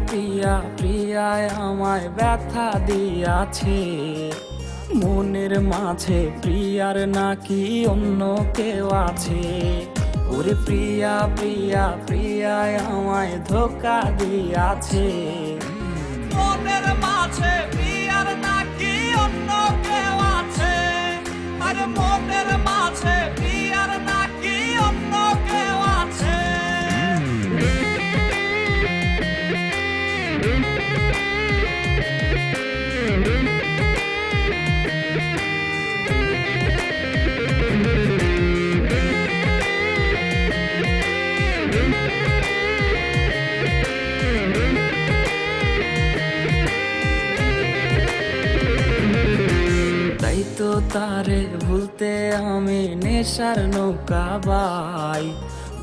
প্রিয়া প্রিয়ায় আমায় ব্যথা দিয়াছে, মনের মাঝে প্রিয়ার নাকি অন্য কেউ আছে। ওরে প্রিয়া প্রিয়া প্রিয়ায় আমায় ধোঁকা দিয়াছে, মনের মাঝে প্রিয়ার নাকি অন্য কেউ আছে। আরে মনের মাঝে প্রিয়ার নাকি অন্য কেউ আছে। তাই তো তারে ভুলতে আমি নেশার নৌকা বাই,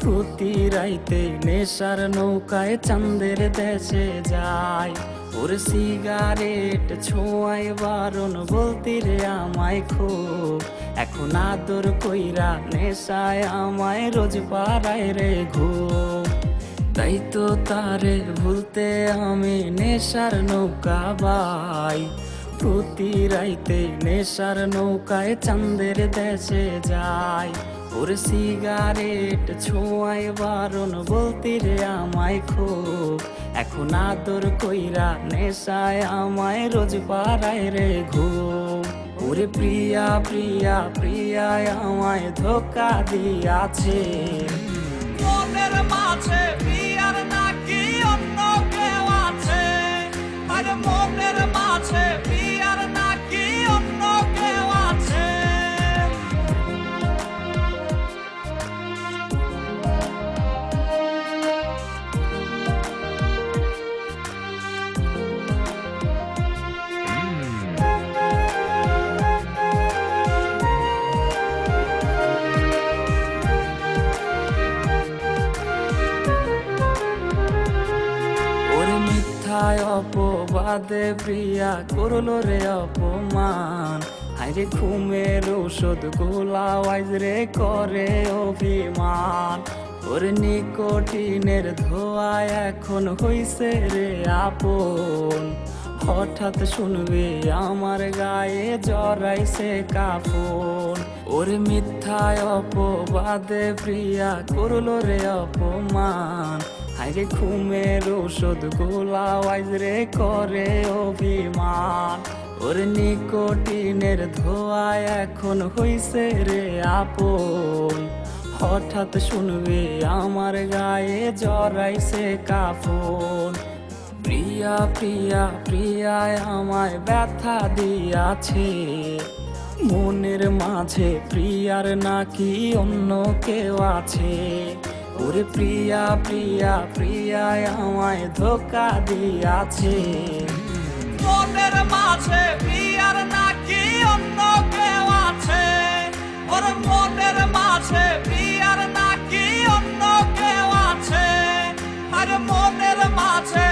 প্রতি রাইতে নেশার নৌকায় চাঁদের দেশে যাই। ওর সিগারেট ছোঁয়াই বারণ বলতি রে আমায় খুব, এখন আদর কইরা নেশায় আমায় রোজ পাড়ায় রে ঘুম। তাই তো তারে ভুলতে আমি নেশার নৌকা বাই, প্রতি রাইতে নেশার নৌকায় চাঁদের দেশে যাই। ওর সিগারেট ছোঁয়াই বারণ বলতি রে আমায় খুব, এখন আদর কইরা নেশায় আমায় রোজ পাড়ায় রে ঘুম। ওরে প্রিয়া প্রিয়া প্রিয়ায় আমায় ধোঁকা দিয়াছে, মনের মাঝে প্রিয়ার নাকি অন্য কেউ আছে। আরে মনের মাঝে প্রিয়ার নাকি অন্য কেউ আছে। ওরে মিথ্যায় অপবাদে প্রিয়া করলো রে অপমান, হাইরে ঘুমের ঔষধ গোলাওয়াইজ রে করে অভিমান। ওরে নিকোটিনের ধোঁয়ায় এখন হইছে রে আপন, হঠাৎ শুনবে আমার গায়ে জড়াইছে কাফন। ওরে মিথ্যায় অপবাদে প্রিয়া করলো রে অপমান, হাইরে ঘুমের ঔষধ গোলাওয়াইজ রে করে অভিমান। ওরে নিকোটিনের ধোঁয়ায় এখন হইছে রে আপন, হঠাৎ শুনবে আমার গায়ে জড়াইছে কাফন। প্রিয়া প্রিয়া প্রিয়ায় আমায় ব্যথা দিয়াছে, মনের মাঝে প্রিয়ার নাকি অন্য কেউ আছে। ওরে প্রিয়া প্রিয়া প্রিয়ায় আমায় ধোঁকা দিয়াছে, মনের মাঝে প্রিয়ার নাকি অন্য কেউ আছে। ওর মনের মাঝে প্রিয়ার নাকি অন্য কেউ আছে। আরে মনের মাঝে